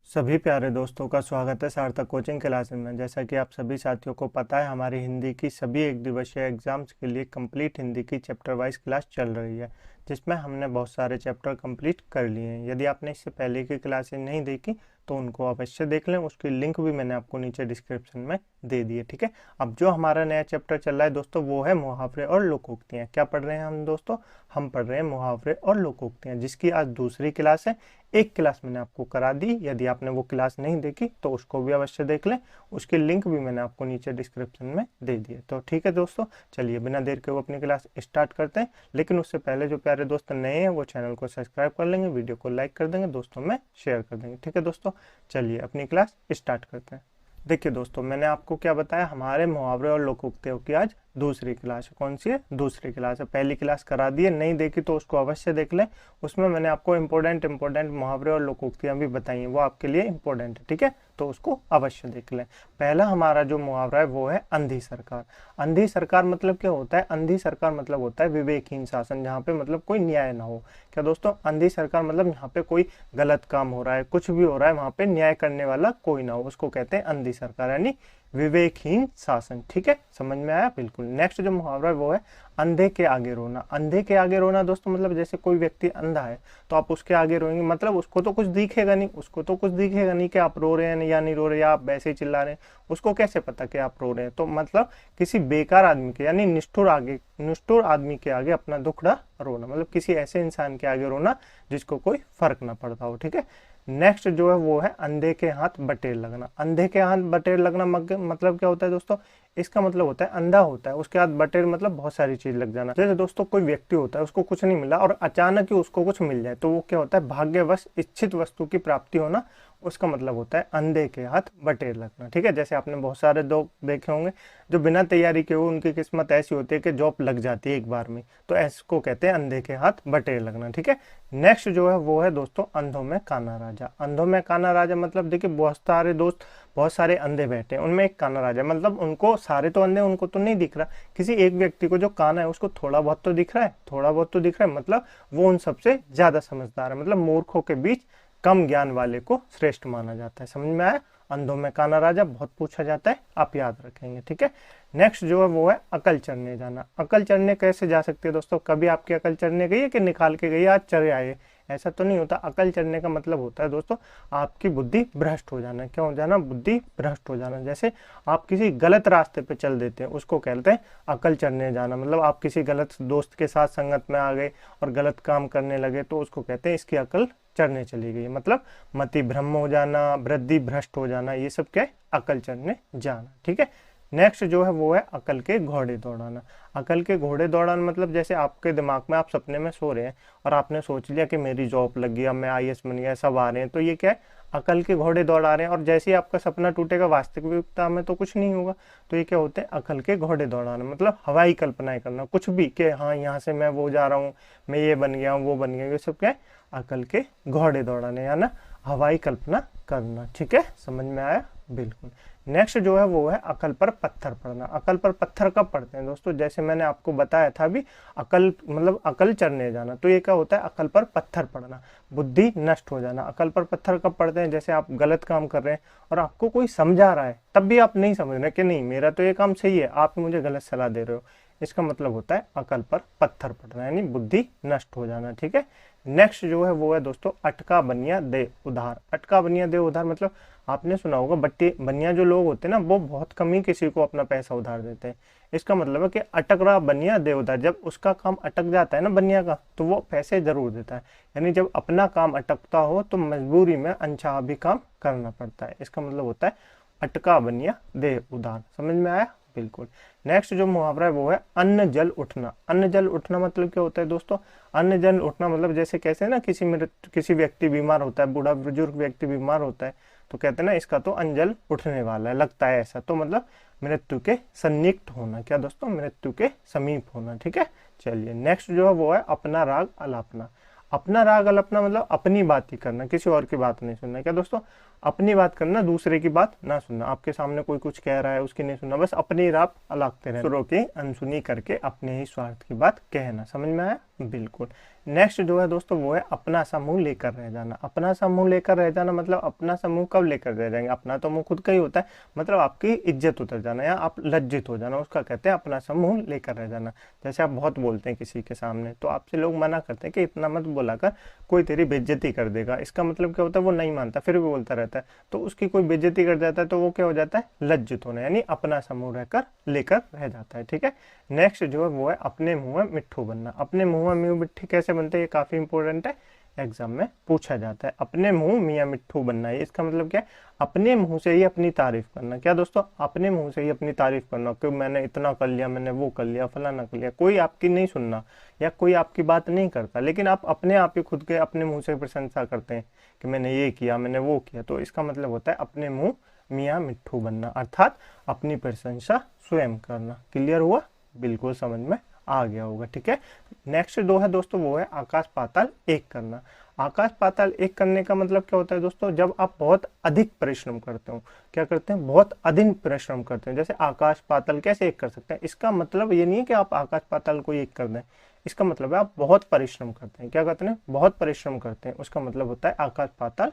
सभी प्यारे दोस्तों का स्वागत है सार्थक कोचिंग क्लासेस में। जैसा कि आप सभी साथियों को पता है, हमारी हिंदी की सभी एक दिवसीय एग्जाम्स के लिए कंप्लीट हिंदी की चैप्टर वाइज क्लास चल रही है, जिसमें हमने बहुत सारे चैप्टर कंप्लीट कर लिए हैं। यदि आपने इससे पहले की क्लासेस नहीं देखी तो उनको अवश्य देख लें, उसकी लिंक भी मैंने आपको नीचे डिस्क्रिप्शन में दे दी है। ठीक है, अब जो हमारा नया चैप्टर चल रहा है दोस्तों, वो है मुहावरे और लोकोक्तियाँ। क्या पढ़ रहे हैं हम दोस्तों? हम पढ़ रहे हैं मुहावरे और लोकोक्तियाँ, जिसकी आज दूसरी क्लास है। एक क्लास मैंने आपको करा दी, यदि आपने वो क्लास नहीं देखी तो उसको भी अवश्य देख लें, उसकी लिंक भी मैंने आपको नीचे डिस्क्रिप्शन में दे दी है। तो ठीक है दोस्तों, चलिए बिना देर के वो अपनी क्लास स्टार्ट करते हैं। लेकिन उससे पहले जो प्यारे दोस्त नए हैं वो चैनल को सब्सक्राइब कर लेंगे, वीडियो को लाइक कर देंगे, दोस्तों में शेयर कर देंगे। ठीक है दोस्तों, चलिए अपनी क्लास स्टार्ट करते हैं। देखिए दोस्तों, मैंने आपको क्या बताया, हमारे मुहावरे और लोकोक्तियों की आज दूसरी क्लास है। कौन सी है? दूसरी क्लास है। पहली क्लास करा दी है, नहीं देखी तो उसको अवश्य देख लें। उसमें मैंने आपको इंपॉर्टेंट मुहावरे और लोकोक्तियां भी बताई हैं, वो आपके लिए इंपॉर्टेंट है। ठीक है, तो उसको अवश्य देख लें। पहला हमारा जो मुहावरा है वो है अंधी सरकार। अंधी सरकार मतलब क्या होता है? अंधी सरकार मतलब होता है विवेकहीन शासन, जहाँ पे मतलब कोई न्याय ना हो। क्या दोस्तों? अंधी सरकार मतलब यहाँ पे कोई गलत काम हो रहा है, कुछ भी हो रहा है, वहां पे न्याय करने वाला कोई ना हो, उसको कहते हैं अंधी सरकार, यानी विवेकहीन शासन। ठीक है, समझ में आया? बिल्कुल। नेक्स्ट जो मुहावरा है वो है अंधे के आगे रोना। अंधे के आगे रोना दोस्तों मतलब जैसे कोई व्यक्ति अंधा है तो आप उसके आगे रोएंगे, मतलब उसको तो कुछ दिखेगा नहीं, उसको तो कुछ दिखेगा नहीं कि आप रो रहे हैं या नहीं रो रहे, या आप वैसे ही चिल्ला रहे हैं, उसको कैसे पता कि आप रो रहे हैं? तो मतलब किसी बेकार आदमी के, यानी निष्ठुर आदमी के आगे अपना दुखड़ा रोना, मतलब किसी ऐसे इंसान के आगे रोना जिसको कोई फर्क ना पड़ता हो। ठीक है, नेक्स्ट जो है वो है अंधे के हाथ बटेर लगना। अंधे के हाथ बटेर लगना मतलब क्या होता है दोस्तों? इसका मतलब होता है अंधा होता है, उसके हाथ बटेर मतलब बहुत सारी चीज लग जाना। जैसे दोस्तों कोई व्यक्ति होता है, उसको कुछ नहीं मिला और अचानक ही उसको कुछ मिल जाए, तो वो क्या होता है? भाग्यवश इच्छित वस्तु की प्राप्ति होना, उसका मतलब होता है अंधे के हाथ बटेर लगना। ठीक है, जैसे आपने बहुत सारे लोग देखे होंगे जो बिना तैयारी के हुए उनकी किस्मत ऐसी होती है कि जॉब लग जाती है एक बार में, तो इसको कहते हैं अंधे के हाथ बटेर लगना। ठीक है, नेक्स्ट जो है वो है दोस्तों अंधों में काना राजा। अंधों में काना राजा मतलब देखिए, बहुत सारे अंधे बैठे हैं, उनमें एक काना राजा, मतलब उनको सारे तो अंधे, उनको तो नहीं दिख रहा, किसी एक व्यक्ति को जो काना है उसको थोड़ा बहुत तो दिख रहा है, थोड़ा बहुत तो दिख रहा है, मतलब वो उन सबसे ज्यादा समझदार है, मतलब मूर्खों के बीच कम ज्ञान वाले को श्रेष्ठ माना जाता है। समझ में आया? अंधों में काना राजा बहुत पूछा जाता है, आप याद रखेंगे। ठीक है, नेक्स्ट जो है वो है अकल चढ़ने जाना। अकल चढ़ने कैसे जा सकती है दोस्तों? कभी आपकी अकल चढ़ने गई है कि निकाल के गई आज चढ़े आए? ऐसा तो नहीं होता। अकल चढ़ने का मतलब होता है दोस्तों आपकी बुद्धि भ्रष्ट हो जाना। क्या हो जाना? बुद्धि भ्रष्ट हो जाना। जैसे आप किसी गलत रास्ते पे चल देते हैं, उसको कहते हैं अकल चढ़ने जाना। मतलब आप किसी गलत दोस्त के साथ संगत में आ गए और गलत काम करने लगे, तो उसको कहते हैं इसकी अकल चढ़ने चली गई, मतलब मति भ्रम हो जाना, वृद्धि भ्रष्ट हो जाना, ये सब क्या है? अकल चढ़ने जाना। ठीक है, नेक्स्ट जो है वो है अकल के घोड़े दौड़ाना। अकल के घोड़े दौड़ाना मतलब जैसे आपके दिमाग में, आप सपने में सो रहे हैं और आपने सोच लिया कि मेरी जॉब लग गई, अब मैं आईएएस बन गया, सब आ रहे हैं, तो ये क्या है? अकल के घोड़े दौड़ा रहे हैं। और जैसे ही आपका सपना टूटेगा, वास्तविकता में तो कुछ नहीं होगा, तो ये क्या होते हैं? अकल के घोड़े दौड़ाना, मतलब हवाई कल्पनाएं करना, कुछ भी कि हाँ यहाँ से मैं वो जा रहा हूँ, मैं ये बन गया हूँ, वो बन गया, ये सब क्या है? अकल के घोड़े दौड़ाने, या ना हवाई कल्पना करना। ठीक है, समझ में आया? बिल्कुल। नेक्स्ट जो है वो है अकल पर पत्थर पड़ना। अकल पर पत्थर कब पड़ते हैं दोस्तों? जैसे मैंने आपको बताया था अभी, अकल मतलब अकल चढ़ने जाना, तो ये क्या होता है? अकल पर पत्थर पड़ना, बुद्धि नष्ट हो जाना। अकल पर पत्थर कब पड़ते हैं? जैसे आप गलत काम कर रहे हैं और आपको कोई समझा रहा है, तब भी आप नहीं समझ रहे कि नहीं मेरा तो ये काम सही है, आप मुझे गलत सलाह दे रहे हो, इसका मतलब होता है अकल पर पत्थर पड़ना, यानी बुद्धि नष्ट हो जाना। ठीक है, नेक्स्ट जो है वो है दोस्तों अटका बनिया दे उधार। अटका बनिया दे उधार मतलब आपने सुना होगा, बट्टी बनिया जो लोग होते हैं ना, वो बहुत कम ही किसी को अपना पैसा उधार देते हैं। इसका मतलब है कि अटक रहा बनिया दे उधार, जब उसका काम अटक जाता है ना बनिया का, तो वो पैसे जरूर देता है। यानी जब अपना काम अटकता हो तो मजबूरी में अनचाहा भी काम करना पड़ता है। इसका मतलब होता है अटका बनिया दे उधार। समझ में आया? बिल्कुल। नेक्स्ट जो मुहावरा है वो है अन्न जल उठना। अन्न जल उठना मतलब क्या होता है दोस्तों? अन्न जल उठना मतलब जैसे कैसे ना किसी व्यक्ति बीमार होता है, बूढ़ा बुजुर्ग व्यक्ति बीमार होता है, तो कहते हैं ना इसका तो अंजल उठने वाला है, लगता है ऐसा, तो मतलब मृत्यु के सन्निकट होना। क्या दोस्तों? मृत्यु के समीप होना। ठीक है, चलिए नेक्स्ट जो है वो है अपना राग अलापना। अपना राग अलपना मतलब अपनी बात ही करना, किसी और की बात नहीं सुनना। क्या दोस्तों, अपनी बात करना, दूसरे की बात ना सुनना। आपके सामने कोई कुछ कह रहा है उसकी नहीं सुनना, बस अपनी राग अलापते रहना, दूसरों की अनसुनी करके अपने ही स्वार्थ की बात कहना। समझ में आया? बिल्कुल। नेक्स्ट जो है दोस्तों वो है अपना सा मुंह लेकर रह जाना। अपना सा मुंह लेकर रह जाना मतलब अपना सा मुंह कब लेकर रह जाएंगे? अपना तो मुंह खुद का ही होता है, मतलब आपकी इज्जत उतर जाना या आप लज्जित हो जाना, उसका कहते हैं अपना सा मुंह लेकर रह जाना। जैसे आप बहुत बोलते हैं किसी के सामने, तो आपसे लोग मना करते हैं कि इतना मत बोला कर, कोई तेरी बेइज्जती कर देगा। इसका मतलब क्या होता है? वो नहीं मानता फिर भी बोलता रहता है, तो उसकी कोई बेइज्जती कर जाता है तो वो क्या हो जाता है? लज्जित होना, यानी अपना सा मुंह रहकर लेकर रह जाता है। ठीक है। नेक्स्ट जो है वो है अपने मुंह में मिट्ठू बनना। अपने मुंह में मुंह मिट्ठी कैसे बनते हैं, ये काफी इंपॉर्टेंट है, एग्जाम में पूछा जाता है। अपने मुंह मियाँ मिट्ठू बनना है, इसका मतलब क्या है? अपने मुंह से ही अपनी तारीफ करना। क्या दोस्तों? अपने मुंह से ही अपनी तारीफ करना कि मैंने इतना कर लिया, मैंने वो कर लिया, फलाना कर लिया। कोई आपकी नहीं सुनना या कोई आपकी बात नहीं करता, लेकिन आप अपने आप ही खुद के अपने मुंह से प्रशंसा करते हैं कि मैंने ये किया, मैंने वो किया। तो इसका मतलब होता है अपने मुंह मियाँ मिट्ठू बनना, अर्थात अपनी प्रशंसा स्वयं करना। क्लियर हुआ? बिल्कुल समझ में आ गया होगा। ठीक है। नेक्स्ट जो है दोस्तों वो है आकाश पाताल एक करना। आकाश पाताल एक करने का मतलब क्या होता है दोस्तों? जब आप बहुत अधिक परिश्रम करते हो। क्या करते हैं? बहुत अधिक परिश्रम करते हैं। जैसे आकाश पाताल कैसे एक कर सकते हैं? इसका मतलब ये नहीं है कि आप आकाश पाताल को एक कर दें, इसका मतलब है आप बहुत परिश्रम करते हैं। क्या करते हैं? बहुत परिश्रम करते हैं, उसका मतलब होता है आकाश पाताल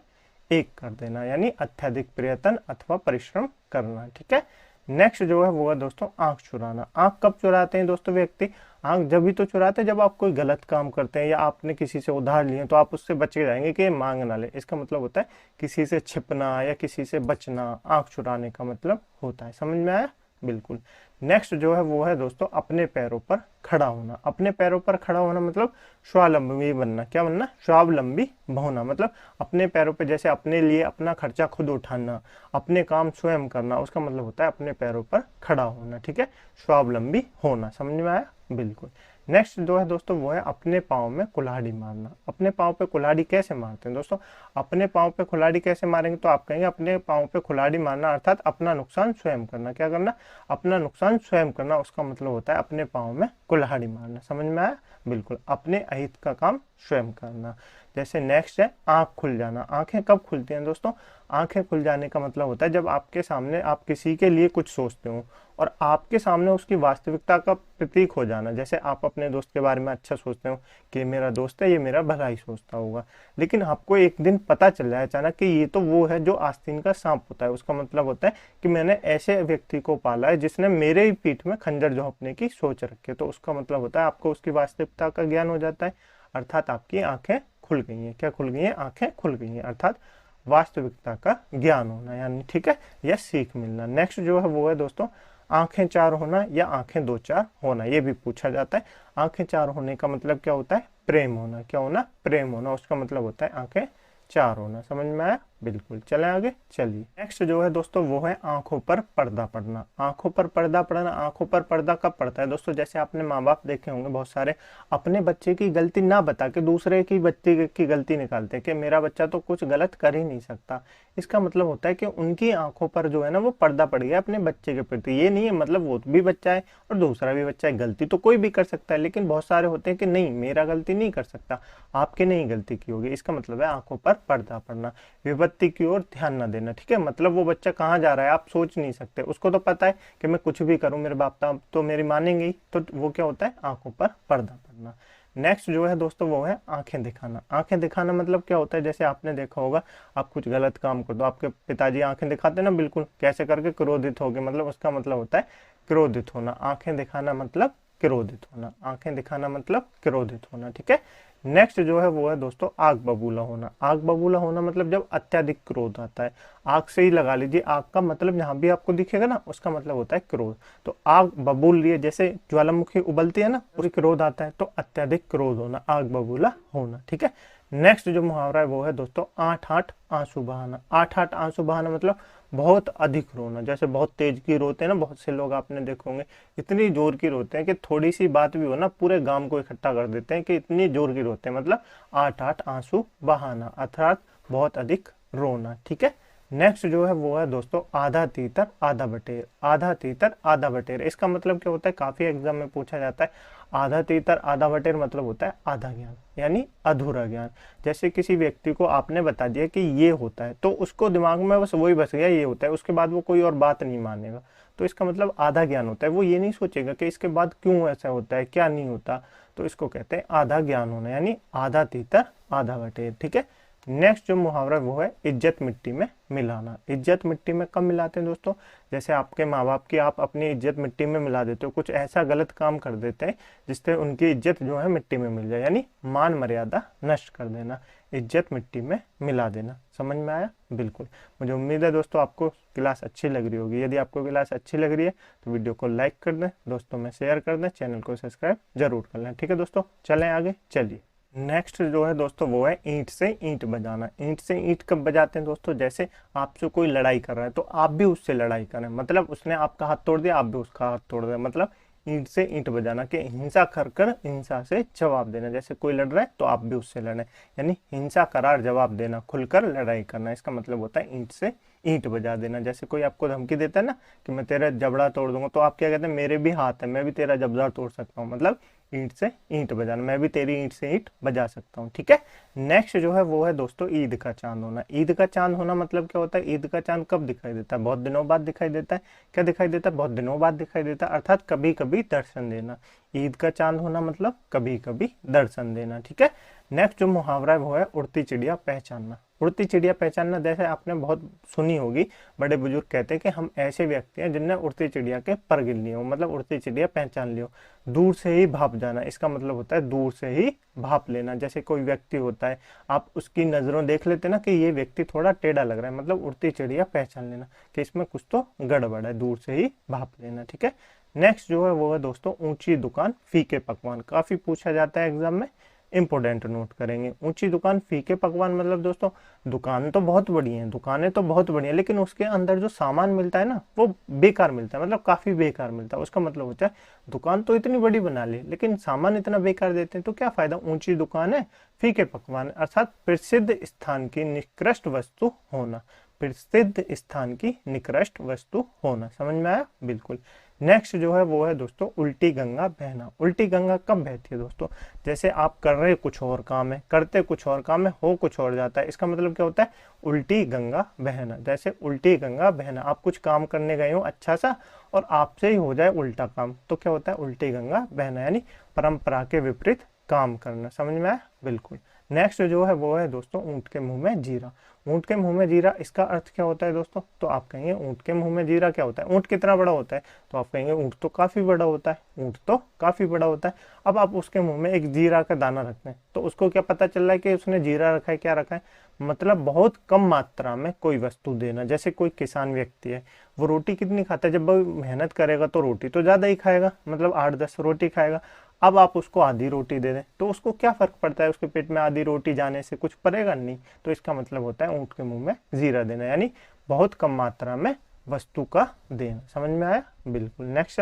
एक कर देना, यानी अत्यधिक प्रयत्न अथवा परिश्रम करना। ठीक है। नेक्स्ट जो है वो है दोस्तों आंख चुराना। आंख कब चुराते हैं दोस्तों व्यक्ति? आंख जब भी तो चुराते हैं जब आप कोई गलत काम करते हैं या आपने किसी से उधार लिए तो आप उससे बच के जाएंगे कि ये मांग ना ले। इसका मतलब होता है किसी से छिपना या किसी से बचना, आंख चुराने का मतलब होता है। समझ में आया? बिल्कुल। नेक्स्ट जो है वो है दोस्तों अपने पैरों पर खड़ा होना। अपने पैरों पर खड़ा होना मतलब स्वावलंबी बनना। क्या बनना? स्वावलंबी होना, मतलब अपने पैरों पे, जैसे अपने लिए अपना खर्चा खुद उठाना, अपने काम स्वयं करना, उसका मतलब होता है अपने पैरों पर खड़ा होना। ठीक है। स्वावलंबी होना। समझ में आया? बिल्कुल। नेक्स्ट जो है दोस्तों वो है अपने पाँव में कुल्हाड़ी मारना। अपने पाँव पे कुल्हाड़ी कैसे मारते हैं दोस्तों? अपने पाँव पे कुल्हाड़ी कैसे मारेंगे? तो आप कहेंगे अपने पाँव पे कुल्हाड़ी मारना अर्थात अपना नुकसान स्वयं करना। क्या करना? अपना नुकसान स्वयं करना, उसका मतलब होता है अपने पाँव में कुल्हाड़ी मारना। समझ में आया? बिल्कुल। अपने अहित का काम स्वयं करना। जैसे नेक्स्ट है आंख खुल जाना। आंखें कब खुलती हैं दोस्तों? आंखें खुल जाने का मतलब होता है जब आपके सामने आप किसी के लिए कुछ सोचते हो और आपके सामने उसकी वास्तविकता का प्रतीक हो जाना। जैसे आप अपने दोस्त के बारे में अच्छा सोचते हो कि मेरा दोस्त है, ये मेरा भला ही सोचता होगा, लेकिन आपको एक दिन पता चल जाए अचानक कि ये तो वो है जो आस्तीन का सांप होता है। उसका मतलब होता है कि मैंने ऐसे व्यक्ति को पाला है जिसने मेरे ही पीठ में खंजर झोंकने की सोच रखी है। तो उसका मतलब होता है आपको उसकी वास्तविकता का ज्ञान हो जाता है, अर्थात आपकी आंखें खुल गई हैं। क्या खुल गई हैं? आंखें खुल गई हैं, अर्थात वास्तविकता का ज्ञान होना, यानी ठीक है, या सीख मिलना। नेक्स्ट जो है वो है दोस्तों आंखें चार होना या आंखें दो चार होना, ये भी पूछा जाता है। आंखें चार होने का मतलब क्या होता है? प्रेम होना। क्या होना? प्रेम होना। उसका मतलब होता है आंखें चार होना। समझ में आया? बिल्कुल। चलें आगे। चलिए नेक्स्ट जो है दोस्तों वो है आंखों पर पर्दा पड़ना। आंखों पर पर्दा पड़ना। आंखों पर पर्दा कब पड़ता है दोस्तों? जैसे आपने माँ बाप देखे होंगे बहुत सारे, अपने बच्चे की गलती ना बता के दूसरे की बच्चे की गलती निकालते हैं कि मेरा बच्चा तो कुछ गलत कर ही नहीं सकता। इसका मतलब होता है कि उनकी आंखों पर जो है ना वो पर्दा पड़ गया अपने बच्चे के प्रति। ये नहीं है मतलब वो भी बच्चा है और दूसरा भी बच्चा है, गलती तो कोई भी कर सकता है, लेकिन बहुत सारे होते हैं कि नहीं मेरा गलती नहीं कर सकता, आपके नहीं गलती की होगी। इसका मतलब है आंखों पर पर्दा पड़ना। विपत्ति की ओर ध्यान न देना। ठीक है। मतलब वो बच्चा कहाँ जा रहा है आप सोच नहीं सकते, उसको तो पता है कि मैं कुछ भी करूं मेरे बाप तो मेरी मानेंगे ही, तो वो क्या होता है? आंखों पर पर्दा पड़ना। नेक्स्ट जो है दोस्तों वो है आंखें दिखाना। आंखें दिखाना मतलब क्या होता है? जैसे आपने देखा होगा आप कुछ गलत काम कर दो, आपके पिताजी आंखें दिखाते ना, बिल्कुल कैसे करके? क्रोधित हो गए, मतलब उसका मतलब होता है क्रोधित होना। आंखें दिखाना मतलब क्रोधित होना। आंखें दिखाना मतलब क्रोधित होना। ठीक है। नेक्स्ट जो है वो है दोस्तों आग बबूला होना। आग बबूला होना मतलब जब अत्यधिक क्रोध आता है। आग से ही लगा लीजिए, आग का मतलब जहां भी आपको दिखेगा ना उसका मतलब होता है क्रोध। तो आग बबूल रही है, जैसे ज्वालामुखी उबलती है ना, पूरी क्रोध आता है, तो अत्यधिक क्रोध होना, आग बबूला होना। ठीक है। नेक्स्ट जो मुहावरा है वो है दोस्तों आठ आठ आंसू बहाना। आठ आठ आंसू बहाना मतलब बहुत अधिक रोना। जैसे बहुत तेज की रोते हैं ना, बहुत से लोग आपने देखे होंगे इतनी जोर की रोते हैं कि थोड़ी सी बात भी हो ना पूरे गांव को इकट्ठा कर देते हैं, कि इतनी जोर की रोते हैं। मतलब आठ आठ आंसू बहाना अर्थात बहुत अधिक रोना। ठीक है। नेक्स्ट जो है वो है दोस्तों आधा तीतर आधा बटेर। आधा तीतर आधा बटेर, इसका मतलब क्या होता है, काफी एग्जाम में पूछा जाता है। आधा तीतर आधा बटेर मतलब होता है आधा ज्ञान, यानी अधूरा ज्ञान। जैसे किसी व्यक्ति को आपने बता दिया कि ये होता है, तो उसको दिमाग में बस वही बस गया ये होता है, उसके बाद वो कोई और बात नहीं मानेगा। तो इसका मतलब आधा ज्ञान होता है। वो ये नहीं सोचेगा कि इसके बाद क्यों ऐसा होता है, क्या नहीं होता। तो इसको कहते हैं आधा ज्ञान होना, यानी आधा तीतर आधा बटेर। ठीक है। नेक्स्ट जो मुहावरा वो है इज्जत मिट्टी में मिलाना। इज्जत मिट्टी में कब मिलाते हैं दोस्तों, जैसे आपके माँ बाप की आप अपनी इज्जत मिट्टी में मिला देते हो, कुछ ऐसा गलत काम कर देते हैं जिससे उनकी इज्जत जो है मिट्टी में मिल जाए, यानी मान मर्यादा नष्ट कर देना, इज्जत मिट्टी में मिला देना। समझ में आया? बिल्कुल। मुझे उम्मीद है दोस्तों आपको क्लास अच्छी लग रही होगी। यदि आपको क्लास अच्छी लग रही है तो वीडियो को लाइक कर दें, दोस्तों में शेयर कर दें, चैनल को सब्सक्राइब जरूर कर लें। ठीक है दोस्तों, चलें आगे, चलिए। नेक्स्ट जो है दोस्तों वो है ईंट से ईंट बजाना। ईंट से ईंट कब बजाते हैं दोस्तों, जैसे आपसे कोई लड़ाई कर रहा है तो आप भी उससे लड़ाई करें, मतलब उसने आपका हाथ तोड़ दिया आप भी उसका हाथ तोड़ दें, मतलब ईंट से ईंट बजाना। कि हिंसा कर कर हिंसा से जवाब देना, जैसे कोई लड़ रहा है तो आप भी उससे लड़ें, यानी हिंसा करार जवाब देना, खुलकर लड़ाई करना। इसका मतलब होता है ईंट से ईंट बजा देना। जैसे कोई आपको धमकी देता है ना कि मैं तेरा जबड़ा तोड़ दूंगा, तो आप क्या कहते हैं, मेरे भी हाथ है, मैं भी तेरा जबड़ा तोड़ सकता हूँ, मतलब ईंट से ईंट बजाना, मैं भी तेरी ईंट से ईंट बजा सकता हूँ। ठीक है। नेक्स्ट जो है वो है दोस्तों ईद का चांद होना। ईद का चांद होना मतलब क्या होता है, ईद का चांद कब दिखाई देता है, बहुत दिनों बाद दिखाई देता है। क्या दिखाई देता है, बहुत दिनों बाद दिखाई देता है, अर्थात कभी कभी दर्शन देना। ईद का चांद होना मतलब कभी कभी दर्शन देना। ठीक है। नेक्स्ट जो मुहावरा है वो है उड़ती चिड़िया पहचानना। उड़ती चिड़िया पहचानना, जैसे आपने बहुत सुनी होगी, बड़े बुजुर्ग कहते हैं कि हम ऐसे व्यक्ति हैं जिनने उड़ती चिड़िया के पर गिन लिए हो, मतलब उड़ती चिड़िया पहचान लियो। दूर से ही भाप जाना, इसका मतलब होता है दूर से ही भाप लेना। जैसे कोई व्यक्ति होता है, आप उसकी नजरों देख लेते ना कि ये व्यक्ति थोड़ा टेढ़ा लग रहा है, मतलब उड़ती चिड़िया पहचान लेना कि इसमें कुछ तो गड़बड़ है, दूर से ही भाप लेना। ठीक है। नेक्स्ट जो है वो है दोस्तों ऊंची दुकान फीके पकवान। काफी पूछा जाता है एग्जाम में, इंपोर्टेंट नोट करेंगे। ऊंची दुकान फीके पकवान मतलब दोस्तों दुकान तो बहुत बड़ी है, दुकानें तो बहुत बड़ी है, लेकिन उसके अंदर जो सामान मिलता है ना वो बेकार मिलता है, मतलब काफी बेकार मिलता है। उसका मतलब होता है दुकान तो इतनी बड़ी बना ली लेकिन सामान इतना बेकार देते हैं, तो क्या फायदा। ऊंची दुकान है फीके पकवान, अर्थात प्रसिद्ध स्थान की निकृष्ट वस्तु होना। प्रसिद्ध स्थान की निकृष्ट वस्तु होना। समझ में आया? बिल्कुल। नेक्स्ट जो है वो है दोस्तों उल्टी गंगा बहना। उल्टी गंगा कब बहती है दोस्तों, जैसे आप कर रहे कुछ और काम है, करते कुछ और काम है, हो कुछ और जाता है। इसका मतलब क्या होता है, उल्टी गंगा बहना। जैसे उल्टी गंगा बहना, आप कुछ काम करने गए हो अच्छा सा और आपसे ही हो जाए उल्टा काम, तो क्या होता है, उल्टी गंगा बहना, यानी परंपरा के विपरीत काम करना। समझ में आया? बिल्कुल। नेक्स्ट जो है वो है दोस्तों ऊंट के मुंह में जीरा। ऊंट के मुंह में जीरा, इसका अर्थ क्या होता है दोस्तों, तो आप कहेंगे ऊंट के मुंह में जीरा क्या होता है, ऊंट कितना बड़ा होता है, तो आप कहेंगे ऊंट तो काफी बड़ा होता है, ऊंट तो काफी बड़ा होता है। अब आप उसके मुंह में एक जीरा का दाना रखते हैं तो उसको क्या पता चल रहा है कि उसने जीरा रखा है, क्या रखा है, मतलब बहुत कम मात्रा में कोई वस्तु देना। जैसे कोई किसान व्यक्ति है, वो रोटी कितनी खाता है, जब वो मेहनत करेगा तो रोटी तो ज्यादा ही खाएगा, मतलब 8-10 रोटी खाएगा। अब आप उसको आधी रोटी दे दें तो उसको क्या फर्क पड़ता है, उसके पेट में आधी रोटी जाने से कुछ पड़ेगा नहीं। तो इसका मतलब होता है ऊंट के मुंह में जीरा देना, यानी बहुत कम मात्रा में वस्तु का देना। समझ में आया? बिल्कुल। नेक्स्ट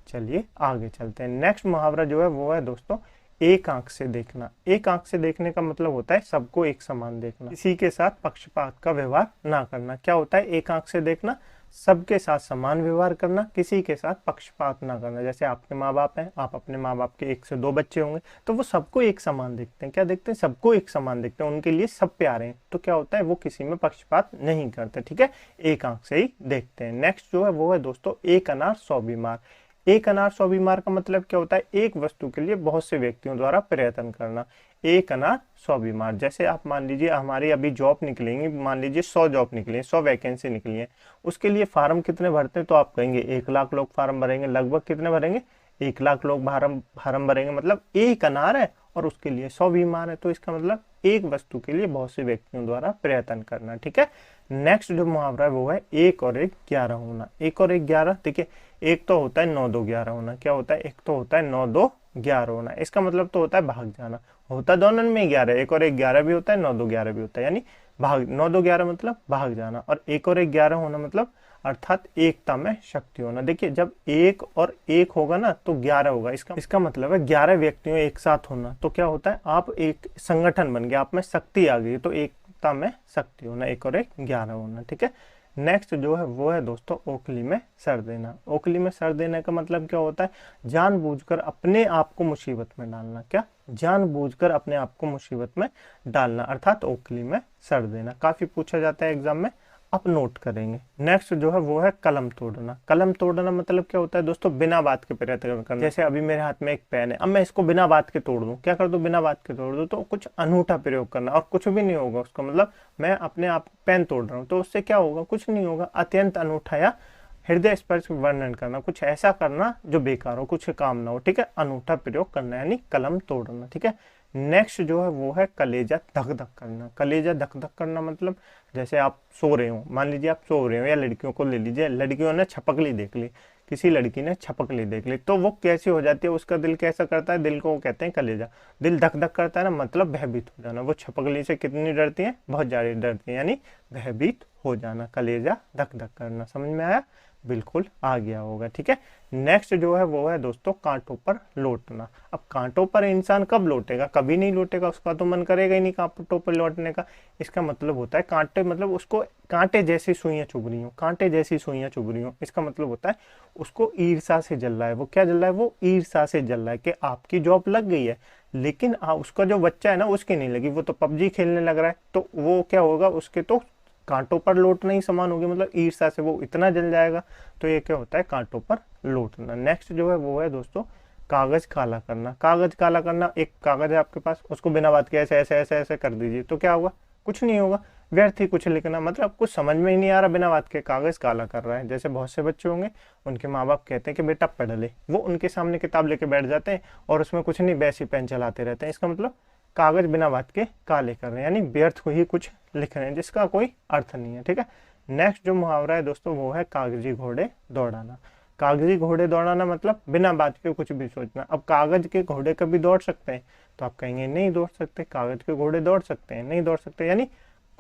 चलिए आगे चलते हैं। नेक्स्ट मुहावरा जो है वो है दोस्तों एक आंख से देखना। एक आंख से देखने का मतलब होता है सबको एक समान देखना, किसी के साथ पक्षपात का व्यवहार ना करना। क्या होता है एक आंख से देखना, सबके साथ समान व्यवहार करना, किसी के साथ पक्षपात ना करना। जैसे आपके माँ बाप हैं, आप अपने माँ बाप के 1 से 2 बच्चे होंगे तो वो सबको एक समान देखते हैं। क्या देखते हैं, सबको एक समान देखते हैं, उनके लिए सब प्यारे हैं। तो क्या होता है, वो किसी में पक्षपात नहीं करते। ठीक है, एक आंख से ही देखते हैं। नेक्स्ट जो है वो है दोस्तों एक अनार 100 बीमार। एक अनार 100 बीमार का मतलब क्या होता है, एक वस्तु के लिए बहुत से व्यक्तियों द्वारा प्रयत्न करना। एक अनार 100 बीमार। जैसे आप मान लीजिए हमारी अभी जॉब निकलेंगी, मान लीजिए 100 जॉब निकली है, 100 वैकेंसी निकली है, उसके लिए फार्म कितने भरते हैं, तो आप कहेंगे 1 लाख लोग फार्म भरेंगे। लगभग कितने भरेंगे, 1 लाख लोग फार्म भरेंगे, मतलब एक अनार है और उसके लिए 100 बीमार है। तो इसका मतलब एक वस्तु के लिए बहुत से व्यक्तियों द्वारा प्रयत्न करना। ठीक है। नेक्स्ट जो मुहावरा है वो है 1 और 1 11 होना। 1 और 1 11, ठीक है, एक तो होता है 9 2 11 होना। क्या होता है, एक तो होता है 9 2 11 होना, इसका मतलब तो होता है भाग जाना। होता दोनों में 11, 1 और 1 11 भी होता है, 9 2 11 भी होता है, यानी भाग, 9 2 11 मतलब भाग जाना, और 1 और 1 11 होना मतलब अर्थात एकता में शक्ति होना। देखिए जब 1 और 1 होगा ना तो 11 होगा, इसका मतलब है 11 व्यक्तियों एक साथ होना। तो क्या होता है, आप एक संगठन बन गया, आप में शक्ति आ गई, तो एक एकजुटता में शक्ति होना, 1 और 1 11 होना, ठीक है। नेक्स्ट जो है वो है दोस्तों ओखली में सर देना। ओखली में सर देने का मतलब क्या होता है, जानबूझकर अपने आप को मुसीबत में डालना। क्या? जानबूझकर अपने आप को मुसीबत में डालना, अर्थात ओखली में सर देना। काफी पूछा जाता है एग्जाम में, आप नोट करेंगे। नेक्स्ट जो है वो है कलम तोड़ना। कलम तोड़ना मतलब क्या होता है दोस्तों, बिना बात के प्रयत्न करना। जैसे अभी मेरे हाथ में एक पेन है, अब मैं इसको बिना बात के तोड़ दूं, क्या कर दूं, बिना बात के तोड़ दूं, तो कुछ अनूठा प्रयोग करना और कुछ भी नहीं होगा उसका मतलब। मैं अपने आप पेन तोड़ रहा हूँ तो उससे क्या होगा, कुछ नहीं होगा। अत्यंत अनूठा या हृदय स्पर्श वर्णन करना, कुछ ऐसा करना जो बेकार हो, कुछ काम ना हो, ठीक है। अनूठा प्रयोग करना यानी कलम तोड़ना, ठीक है। नेक्स्ट जो है वो है कलेजा धक धक करना। कलेजा धक धक करना मतलब जैसे आप सो रहे हो, मान लीजिए आप सो रहे हो, या लड़कियों को ले लीजिए, लड़कियों ने छपकली देख ली, किसी लड़की ने छपकली देख ली, तो वो कैसी हो जाती है, उसका दिल कैसा करता है, दिल को वो कहते हैं कलेजा। दिल धक धक करता है ना, मतलब भयभीत हो जाना। वो छपकली से कितनी डरती है, बहुत ज्यादा डरती है, यानी भयभीत हो जाना। कलेजा धक धक करना, समझ में आया? बिल्कुल आ गया होगा, ठीक है। नेक्स्ट जो है वो है दोस्तों कांटों पर लौटना। अब कांटों पर इंसान कब लौटेगा, कभी नहीं लौटेगा, उसका तो मन करेगा ही नहीं कांटों पर लौटने का। इसका मतलब होता है कांटे, मतलब उसको कांटे जैसी सुइयां चुभ रही हो, कांटे जैसी सुइयां चुभ रही हो। इसका मतलब होता है उसको ईर्ष्या से जल रहा है। वो क्या जल रहा है, वो ईर्ष्या से जल रहा है कि आपकी जॉब लग गई है, लेकिन उसका जो बच्चा है ना उसकी नहीं लगी, वो तो पबजी खेलने लग रहा है, तो वो क्या होगा, उसके तो कांटों पर लौटना ही समान होगी, मतलब ईर्ष्या से वो इतना जल जाएगा। तो ये क्या होता है, कांटों पर लौटना। नेक्स्ट जो है वो है दोस्तों कागज काला करना। कागज काला करना, एक कागज है आपके पास, उसको बिना बात के ऐसे ऐसे ऐसे ऐसे कर दीजिए, तो क्या होगा, कुछ नहीं होगा, व्यर्थ ही कुछ लिखना, मतलब कुछ समझ में ही नहीं आ रहा, बिना बात के कागज काला कर रहा है। जैसे बहुत से बच्चे होंगे, उनके माँ बाप कहते हैं कि बेटा पढ़ ले, वो उनके सामने किताब लेके बैठ जाते हैं और उसमें कुछ नहीं, वैसी पेन चलाते रहते हैं। इसका मतलब कागज बिना बात के काले कर रहे हैं, यानी व्यर्थ को ही कुछ लिख रहे हैं जिसका कोई अर्थ नहीं है, ठीक है। नेक्स्ट जो मुहावरा है दोस्तों वो है कागजी घोड़े दौड़ाना। कागजी घोड़े दौड़ाना मतलब बिना बात के कुछ भी सोचना। अब कागज के घोड़े कभी दौड़ सकते हैं, तो आप कहेंगे नहीं दौड़ सकते। कागज के घोड़े दौड़ सकते हैं, नहीं दौड़ सकते, यानी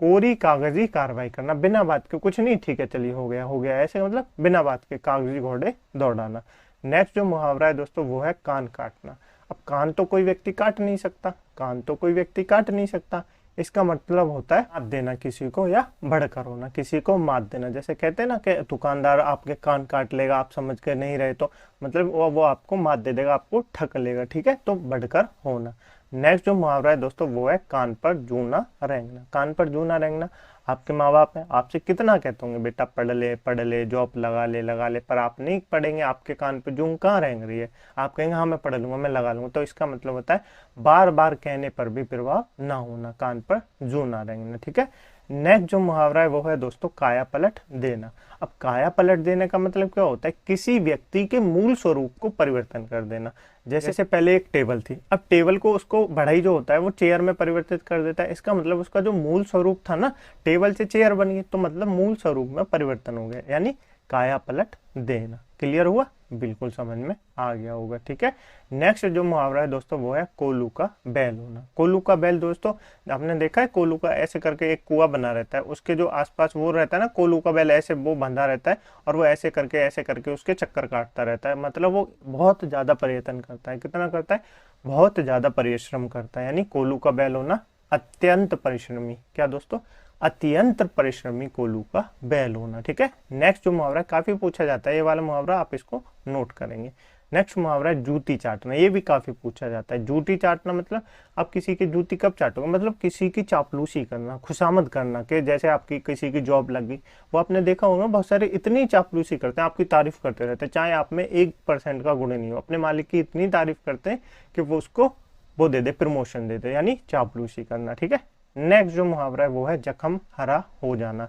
कोरी कागजी कार्रवाई करना बिना बात के, कुछ नहीं, ठीक है चलिए हो गया ऐसे, मतलब बिना बात के कागजी घोड़े दौड़ाना। नेक्स्ट जो मुहावरा है दोस्तों वो है कान काटना। अब कान तो कोई व्यक्ति काट नहीं सकता, कान तो कोई व्यक्ति काट नहीं सकता। इसका मतलब होता है मात देना किसी को, या बढ़कर होना, किसी को मात देना। जैसे कहते हैं ना कि दुकानदार आपके कान काट लेगा, आप समझ कर नहीं रहे तो मतलब वो आपको मात दे देगा, आपको ठक लेगा, ठीक है। तो बढ़कर होना। नेक्स्ट जो मुहावरा है दोस्तों वो है कान पर जूना रेंगना। कान पर जूना रेंगना, आपके माँ बाप हैं, आपसे कितना कहते होंगे बेटा पढ़ ले, जॉब लगा ले, पर आप नहीं पढ़ेंगे, आपके कान पर जूं कहाँ रेंग रही है, आप कहेंगे हाँ मैं पढ़ लूंगा, मैं लगा लूंगा। तो इसका मतलब होता है बार बार कहने पर भी प्रभाव ना होना, कान पर जूं ना रेंगना, ठीक है। नेक्स्ट जो मुहावरा है वो है दोस्तों काया पलट देना। अब काया पलट देने का मतलब क्या होता है, किसी व्यक्ति के मूल स्वरूप को परिवर्तन कर देना। जैसे पहले एक टेबल थी, अब टेबल को उसको बढ़ाई जो होता है वो चेयर में परिवर्तित कर देता है। इसका मतलब उसका जो मूल स्वरूप था ना, टेबल से चेयर बन गई, तो मतलब मूल स्वरूप में परिवर्तन हो गया, यानी काया पलट देना। क्लियर हुआ? बिल्कुल समझ में आ गया होगा, ठीक है। नेक्स्ट जो मुहावरा है दोस्तों वो है कोल्हू का बैल होना। कोल्हू का बैल दोस्तों आपने देखा है, कोल्हू का ऐसे करके एक कुआं बना रहता है, उसके जो आसपास वो रहता है ना, कोल्हू का बैल ऐसे वो बंधा रहता है और वो ऐसे करके उसके चक्कर काटता रहता है। मतलब वो बहुत ज्यादा प्रयत्न करता है, कितना करता है, बहुत ज्यादा परिश्रम करता है, यानी कोल्हू का बैल होना अत्यंत परिश्रमी। क्या दोस्तों, अत्यंत परिश्रमी कोल्हू का बैल होना, ठीक है। नेक्स्ट जो मुहावरा काफी पूछा जाता है, ये वाला मुहावरा आप इसको नोट करेंगे। नेक्स्ट मुहावरा है जूती चाटना। ये भी काफी पूछा जाता है। जूती चाटना मतलब आप किसी की जूती कब चाटोगे, मतलब किसी की चापलूसी करना, खुशामद करना, कि जैसे आपकी किसी की जॉब लग गई, वो आपने देखा होगा बहुत सारे इतनी चापलूसी करते हैं, आपकी तारीफ करते रहते हैं, चाहे आप में 1% का गुण नहीं हो, अपने मालिक की इतनी तारीफ करते हैं कि वो उसको वो दे दे, प्रमोशन दे दे, यानी चापलूसी करना, ठीक है। नेक्स्ट जो मुहावरा है वो है जख्म हरा हो जाना।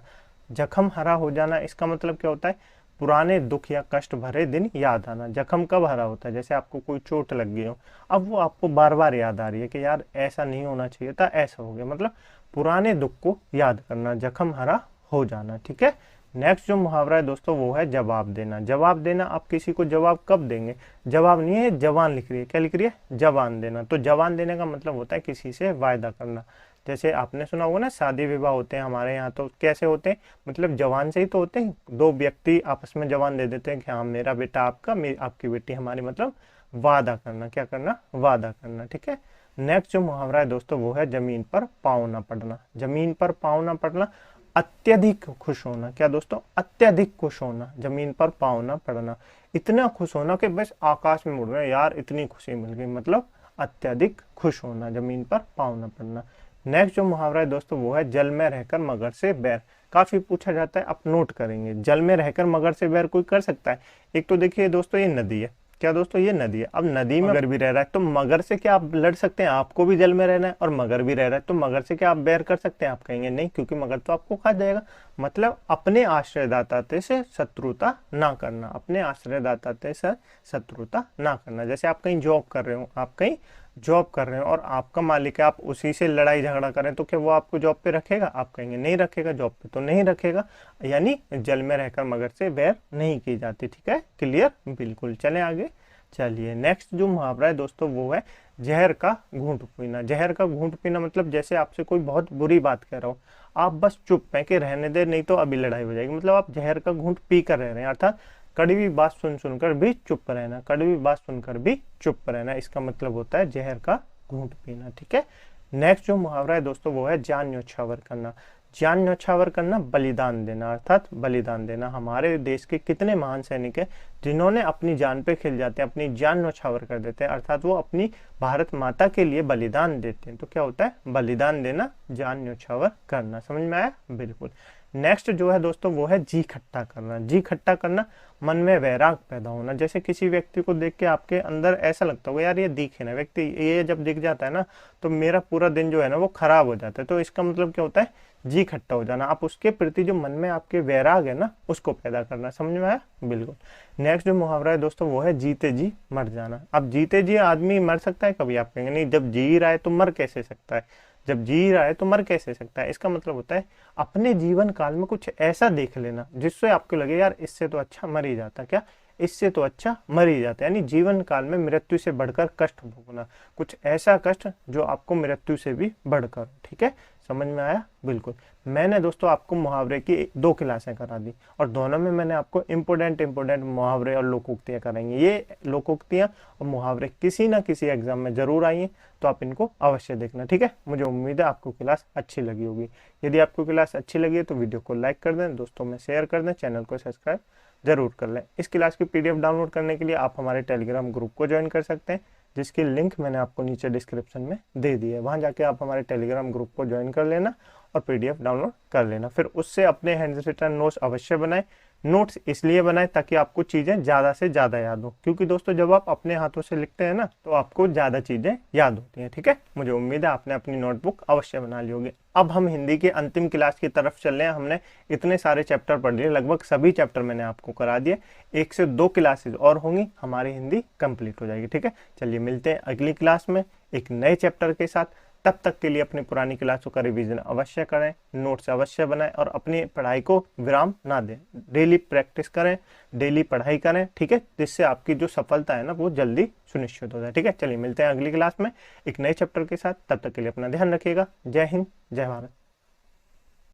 जख्म हरा हो जाना, इसका मतलब क्या होता है, पुराने दुख या कष्ट भरे दिन याद आना। जख्म कब हरा होता है, जैसे आपको कोई चोट लग गई हो, अब वो आपको बार बार याद आ रही है कि यार ऐसा नहीं होना चाहिए था, ऐसा हो गया, मतलब पुराने दुख को याद करना, जख्म हरा हो जाना, ठीक है। नेक्स्ट जो मुहावरा है दोस्तों वो है जवाब देना। जवाब देना, आप किसी को जवाब कब देंगे, जवाब नहीं है, जवान लिख रही है, क्या लिख रही है, जवान देना। तो जवान देने का मतलब होता है किसी से वायदा करना। जैसे आपने सुना होगा ना, शादी विवाह होते हैं हमारे यहाँ, तो कैसे होते हैं, मतलब जवान से ही तो होते हैं, दो व्यक्ति आपस में जवान दे देते हैं कि हाँ मेरा बेटा आपका, आपकी बेटी हमारी, मतलब वादा करना, क्या करना, वादा करना, ठीक है। नेक्स्ट जो मुहावरा है दोस्तों वो है जमीन पर पाँव ना पड़ना। जमीन पर पाँव ना पड़ना, अत्यधिक खुश होना। क्या दोस्तों? अत्यधिक खुश होना, जमीन पर पाँव ना पड़ना। इतना खुश होना कि बस आकाश में उड़ रहे हैं, यार इतनी खुशी मिल गई, मतलब अत्यधिक खुश होना, जमीन पर पाँव ना पड़ना। नेक्स्ट जो मुहावरा है दोस्तों वो है जल में रहकर मगर से बैर। काफी पूछा जाता है, आप नोट करेंगे, जल में रहकर मगर से बैर कोई कर सकता है? एक तो देखिए दोस्तों ये नदी है। क्या दोस्तों? ये नदी है। अब नदी में मगर भी रह रहा है तो मगर से क्या आप लड़ सकते हैं? आपको भी जल में रहना है और मगर भी रह रहा है, तो मगर से क्या आप बैर कर सकते हैं? आप कहेंगे नहीं, क्योंकि मगर तो आपको खा जाएगा। मतलब अपने आश्रयदाता से शत्रुता ना करना, अपने आश्रयदाता से शत्रुता ना करना। जैसे आप कहीं जॉब कर रहे हो, आप कहीं जॉब कर रहे हो और आपका मालिक है, आप उसी से लड़ाई झगड़ा करें तो क्या वो आपको जॉब पे रखेगा? आप कहेंगे नहीं रखेगा, जॉब पे तो नहीं रखेगा। यानी जल में रहकर मगर से बैर नहीं की जाती। ठीक है, क्लियर? बिल्कुल। चलें आगे। चलिए नेक्स्ट जो मुहावरा है दोस्तों वो है जहर का घूंट पीना। जहर का घूंट पीना मतलब जैसे आपसे कोई बहुत बुरी बात कह रहा हो, आप बस चुप है कि रहने दे, नहीं तो अभी लड़ाई हो जाएगी। मतलब आप जहर का घूंट पी कर रह रहे हैं, अर्थात कड़वी बात सुन सुनकर भी चुप रहना, कड़वी बात सुनकर भी चुप रहना, इसका मतलब होता है जहर का घूंट पीना। ठीक है। नेक्स्ट जो मुहावरा है दोस्तों वो है जान न्योछावर करना। जान न्योछावर करना, बलिदान देना, अर्थात बलिदान देना। हमारे देश के कितने महान सैनिक हैं जिन्होंने अपनी जान पे खेल जाते हैं, अपनी जान न्योछावर कर देते हैं, अर्थात वो अपनी भारत माता के लिए बलिदान देते हैं। तो क्या होता है? बलिदान देना, जान न्योछावर करना। समझ में आया? बिल्कुल। नेक्स्ट जो है दोस्तों वो है जी खट्टा करना। जी खट्टा करना, मन में वैराग पैदा होना। जैसे किसी व्यक्ति को देख के आपके अंदर ऐसा लगता होगा यार ये दिखे ना व्यक्ति, ये जब दिख जाता है ना तो मेरा पूरा दिन जो है ना वो खराब हो जाता है। तो इसका मतलब क्या होता है? जी खट्टा हो जाना। आप उसके प्रति जो मन में आपके वैराग है ना उसको पैदा करना। समझ में आया? बिल्कुल। नेक्स्ट जो मुहावरा है दोस्तों वो है जीते जी मर जाना। अब जीते जी आदमी मर सकता है कभी? आप कहेंगे नहीं, जब जी रहा है तो मर कैसे सकता है? जब जी रहा है तो मर कैसे सकता है? इसका मतलब होता है अपने जीवन काल में कुछ ऐसा देख लेना जिससे आपको लगे यार इससे तो अच्छा मर ही जाता। क्या? इससे तो अच्छा मर ही जाता। यानी जीवन काल में मृत्यु से बढ़कर कष्ट भोगना, कुछ ऐसा कष्ट जो आपको मृत्यु से भी बढ़कर। ठीक है, समझ में आया? बिल्कुल। मैंने दोस्तों आपको मुहावरे की 2 क्लासें करा दी और दोनों में मैंने आपको इंपोर्टेंट मुहावरे और लोकोक्तियां कराएंगे। ये लोकोक्तियां और मुहावरे किसी ना किसी एग्जाम में जरूर आई हैं, तो आप इनको अवश्य देखना। ठीक है, मुझे उम्मीद है आपको क्लास अच्छी लगी होगी। यदि आपको क्लास अच्छी लगी है तो वीडियो को लाइक कर दें, दोस्तों में शेयर कर दें, चैनल को सब्सक्राइब जरूर कर लें। इस क्लास की पीडीएफ डाउनलोड करने के लिए आप हमारे टेलीग्राम ग्रुप को ज्वाइन कर सकते हैं, जिसकी लिंक मैंने आपको नीचे डिस्क्रिप्शन में दे दी है। वहां जाके आप हमारे टेलीग्राम ग्रुप को ज्वाइन कर लेना और पीडीएफ डाउनलोड कर लेना। फिर उससे अपने हैंड रिटन नोट्स अवश्य बनाएं। नोट्स इसलिए बनाएं ताकि आपको चीजें ज्यादा से ज्यादा याद हो, क्योंकि दोस्तों जब आप अपने हाथों से लिखते हैं ना तो आपको ज्यादा चीजें याद होती हैं। ठीक है, मुझे उम्मीद है आपने अपनी नोटबुक अवश्य बना ली होगी। अब हम हिंदी के अंतिम क्लास की तरफ चल रहे हैं। हमने इतने सारे चैप्टर पढ़ लिए, लगभग सभी चैप्टर मैंने आपको करा दिए। 1 से 2 क्लासेस और होंगी, हमारी हिंदी कंप्लीट हो जाएगी। ठीक है, चलिए मिलते हैं अगली क्लास में एक नए चैप्टर के साथ। तब तक के लिए अपनी पुरानी क्लासों का रिवीजन अवश्य करें, नोट्स अवश्य बनाएं और अपनी पढ़ाई को विराम ना दें। डेली प्रैक्टिस करें, डेली पढ़ाई करें। ठीक है, जिससे आपकी जो सफलता है ना वो जल्दी सुनिश्चित हो जाए। ठीक है, चलिए मिलते हैं अगली क्लास में एक नए चैप्टर के साथ। तब तक के लिए अपना ध्यान रखिएगा। जय हिंद, जय भारत।